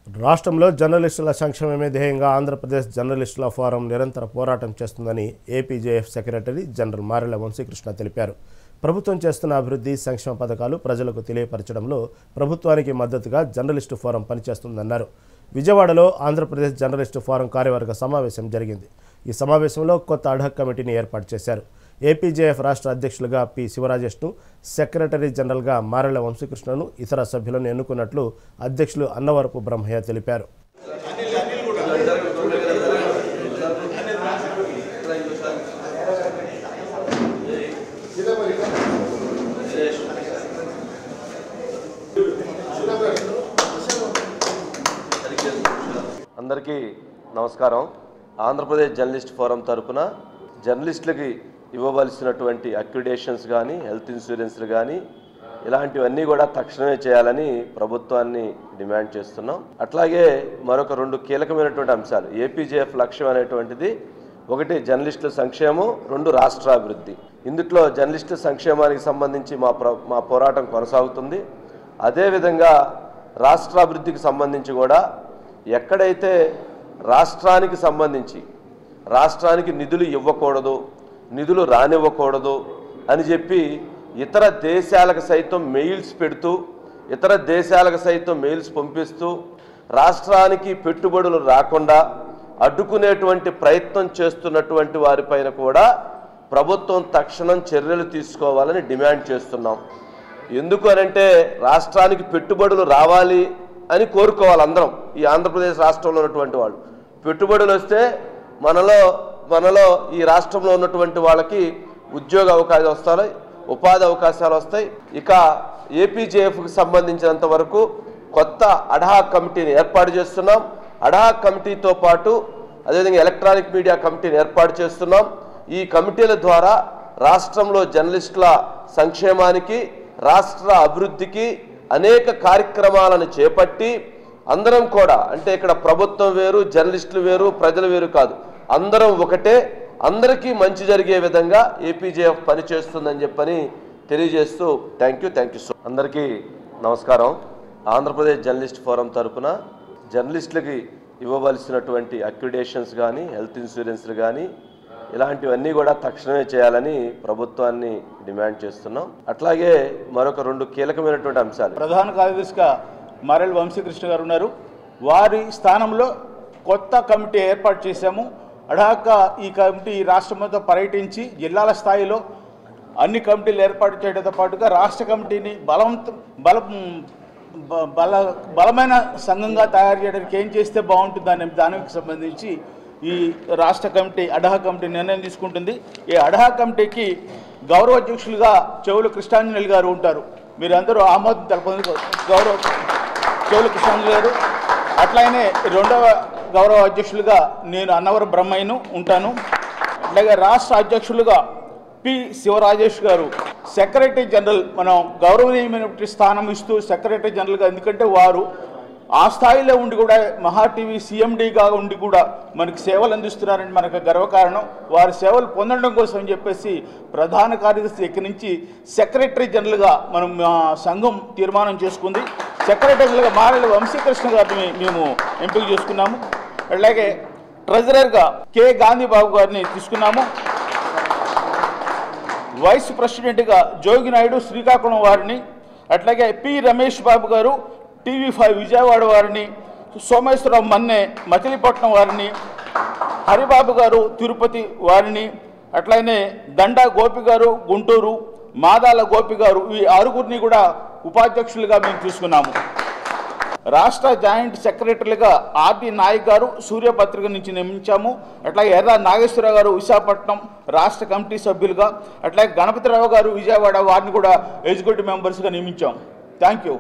రాష్ట్రంలో జర్నలిస్టుల సంక్షేమమే ధ్యేయంగా ఆంధ్రప్రదేశ్ జర్నలిస్టుల ఫోరం నిరంతర పోరాటం చేస్తుందని APJF secretary general Marella Vamsikrishna తెలిపారు. ప్రభుత్వం చేస్తున్న అభివృద్ధి సంక్షేమ పథకాలు ప్రజలకు తెలియపరచడంలో ప్రభుత్వానికి మద్దతుగా జర్నలిస్టు ఫోరం పనిచేస్తుందన్నారు. విజయవాడలో ఆంధ్రప్రదేశ్ జర్నలిస్టు ఫోరం కార్యవర్గ సమావేశం జరిగింది. ఈ సమావేశంలో కొత్త అడ్హాక్ కమిటీని ఏర్పాటు చేశారు. ఏపీజేఎఫ్ రాష్ట్ర అధ్యక్షులుగా పి శివరాజేష్ను, సెక్రటరీ జనరల్గా మారెళ్ల వంశీకృష్ణను, ఇతర సభ్యులను ఎన్నుకున్నట్లు అధ్యక్షులు అన్నవరపు బ్రహ్మయ్య తెలిపారు. అందరికీ నమస్కారం. ఆంధ్రప్రదేశ్ జర్నలిస్ట్ ఫోరం తరపున జర్నలిస్టులకి ఇవ్వవలసినటువంటి అక్రిడేషన్స్ కానీ, హెల్త్ ఇన్సూరెన్స్లు కానీ ఇలాంటివన్నీ కూడా తక్షణమే చేయాలని ప్రభుత్వాన్ని డిమాండ్ చేస్తున్నాం. అట్లాగే మరొక 2 కీలకమైనటువంటి అంశాలు. ఏపీజేఎఫ్ లక్ష్యం అనేటువంటిది 1 జర్నలిస్టుల సంక్షేమం, 2 రాష్ట్రాభివృద్ధి. ఇందులో జర్నలిస్టుల సంక్షేమానికి సంబంధించి మా పోరాటం కొనసాగుతుంది. అదేవిధంగా రాష్ట్రాభివృద్ధికి సంబంధించి కూడా ఎక్కడైతే రాష్ట్రానికి సంబంధించి రాష్ట్రానికి నిధులు ఇవ్వకూడదు, నిధులు రానివ్వకూడదు అని చెప్పి ఇతర దేశాలకు సైతం మెయిల్స్ పెడుతూ, ఇతర దేశాలకు సైతం మెయిల్స్ పంపిస్తూ రాష్ట్రానికి పెట్టుబడులు రాకుండా అడ్డుకునేటువంటి ప్రయత్నం చేస్తున్నటువంటి వారిపైన కూడా ప్రభుత్వం తక్షణం చర్యలు తీసుకోవాలని డిమాండ్ చేస్తున్నాం. ఎందుకు అనంటే రాష్ట్రానికి పెట్టుబడులు రావాలి అని కోరుకోవాలి అందరం. ఈ ఆంధ్రప్రదేశ్ రాష్ట్రంలో ఉన్నటువంటి వాళ్ళు పెట్టుబడులు వస్తే మనలో ఈ రాష్ట్రంలో ఉన్నటువంటి వాళ్ళకి ఉద్యోగ అవకాశాలు వస్తాయి, ఉపాధి అవకాశాలు వస్తాయి. ఇక ఏపీజేఎఫ్కి సంబంధించినంత వరకు కొత్త అడ్హాక్ కమిటీని ఏర్పాటు చేస్తున్నాం. అడ్హాక్ కమిటీతో పాటు అదేవిధంగా ఎలక్ట్రానిక్ మీడియా కమిటీని ఏర్పాటు చేస్తున్నాం. ఈ కమిటీల ద్వారా రాష్ట్రంలో జర్నలిస్టుల సంక్షేమానికి, రాష్ట్ర అభివృద్ధికి అనేక కార్యక్రమాలను చేపట్టి అందరం కూడా, అంటే ఇక్కడ ప్రభుత్వం వేరు, జర్నలిస్టులు వేరు, ప్రజలు వేరు కాదు, అందరం ఒకటే, అందరికీ మంచి జరిగే విధంగా ఏపీజేఎఫ్ పనిచేస్తుందని చెప్పని తెలియజేస్తూ థ్యాంక్ యూ సో. అందరికీ నమస్కారం. ఆంధ్రప్రదేశ్ జర్నలిస్ట్ ఫోరం తరపున జర్నలిస్టులకి ఇవ్వవలసినటువంటి అక్రిడేషన్స్ కానీ, హెల్త్ ఇన్సూరెన్స్లు కానీ ఇలాంటివన్నీ కూడా తక్షణమే చేయాలని ప్రభుత్వాన్ని డిమాండ్ చేస్తున్నాం. అట్లాగే మరొక 2 కీలకమైనటువంటి అంశాలు. ప్రధాన కార్యదర్శిగా మారెళ్ల వంశీకృష్ణ గారు ఉన్నారు. వారి స్థానంలో కొత్త కమిటీ ఏర్పాటు చేశాము. అడాక ఈ కమిటీ రాష్ట్రంతో పర్యటించి జిల్లాల స్థాయిలో అన్ని కమిటీలు ఏర్పాటు చేయడంతో పాటుగా రాష్ట్ర కమిటీని బలమైన సంఘంగా తయారు చేయడానికి ఏం చేస్తే బాగుంటుందనే దానికి సంబంధించి ఈ రాష్ట్ర కమిటీ అడ్హాక్ కమిటీ నిర్ణయం తీసుకుంటుంది. ఈ అడ్హాక్ కమిటీకి గౌరవ అధ్యక్షులుగా చెవుల కృష్ణాంజనేయులు గారు ఉంటారు. మీరందరూ ఆమోదం తెలపండి. చెవుల కృష్ణాంజనేయులు గారు. అట్లనే 2వ గౌరవ అధ్యక్షులుగా నేను అన్నవరం బ్రహ్మయ్యను ఉంటాను. అట్లాగే రాష్ట్ర అధ్యక్షులుగా పి శివరాజేష్ గారు. సెక్రటరీ జనరల్ మనం గౌరవనీయమైన స్థానం ఇస్తూ సెక్రటరీ జనరల్గా, ఎందుకంటే వారు ఆ స్థాయిలో ఉండి కూడా మహా టీవీ సీఎండీగా ఉండి కూడా మనకి సేవలు అందిస్తున్నారని మనకు గర్వకారణం. వారి సేవలు పొందడం కోసం అని చెప్పేసి ప్రధాన కార్యదర్శి ఇక్కడి నుంచి సెక్రటరీ జనరల్గా మనం సంఘం తీర్మానం చేసుకుంది. సెక్రటరీ జనరల్గా మారెళ్ల వంశీకృష్ణ గారిని మేము ఎంపిక చేసుకున్నాము. అలాగే ట్రెజరర్గా కె గాంధీబాబు గారిని తీసుకున్నాము. వైస్ ప్రెసిడెంట్గా జోగినాయుడు శ్రీకాకుళం వారిని, అట్లాగే పి రమేష్ బాబు గారు TV5 విజయవాడ వారిని, సోమేశ్వరరావు మన్నే మచిలీపట్నం వారిని, హరిబాబు గారు తిరుపతి వారిని, అట్లనే దండా గోపి గారు గుంటూరు, మాదాల గోపి గారు, ఈ 6గురిని కూడా ఉపాధ్యక్షులుగా మేము తీసుకున్నాము. రాష్ట్ర జాయింట్ సెక్రటరీలుగా ఆర్డి నాయక్ గారు సూర్యపత్రిక నుంచి నియమించాము. అట్లాగే ఎర్ర నాగేశ్వరరావు గారు విశాఖపట్నం రాష్ట్ర కమిటీ సభ్యులుగా, అట్లాగే గణపతిరావు గారు విజయవాడ వారిని కూడా ఎగ్జిక్యూటివ్ మెంబర్స్గా నియమించాము. Thank you.